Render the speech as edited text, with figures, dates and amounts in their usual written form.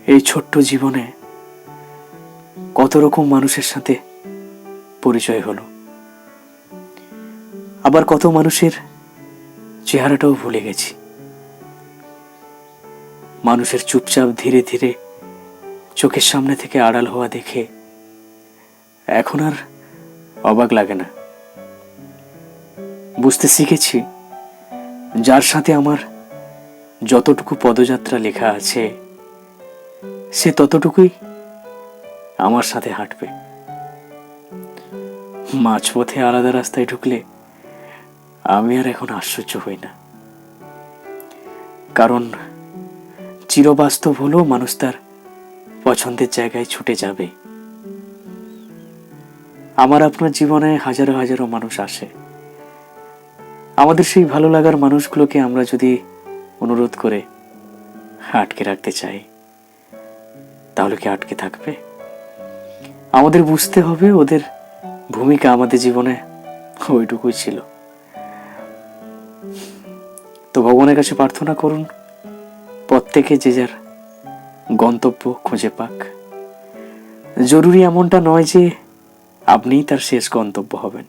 এই ছোট্ট জীবনে কত রকম মানুষের সাথে পরিচয় হলো, আবার কত মানুষের চেহারাটাও ভুলে গেছি। মানুষের চুপচাপ ধীরে ধীরে চোখের সামনে থেকে আড়াল হওয়া দেখে এখন আর অবাক লাগে না। বুঝতে শিখেছি, যার সাথে আমার যতটুকু পদযাত্রা লেখা আছে সে ততটুকুই আমার সাথে হাঁটবে। মাঝপথে আলাদা রাস্তায় ঢুকলে আমি আর এখন আশ্চর্য হই না, কারণ চিরবাস্তব হলেও মানুষ তার পছন্দের জায়গায় ছুটে যাবে। আমার আপনার জীবনে হাজারো হাজারো মানুষ আসে, আমাদের সেই ভালো লাগার মানুষগুলোকে আমরা যদি অনুরোধ করে আটকে রাখতে চাই, তাহলে কি আটকে থাকবে? আমাদের বুঝতে হবে ওদের ভূমিকা আমাদের জীবনে ওইটুকুই ছিল। তো ভগবানের কাছে প্রার্থনা করুন প্রত্যেকে যে যার গন্তব্য খুঁজে পাক। জরুরি এমনটা নয় যে আপনিই তার শেষ গন্তব্য হবেন।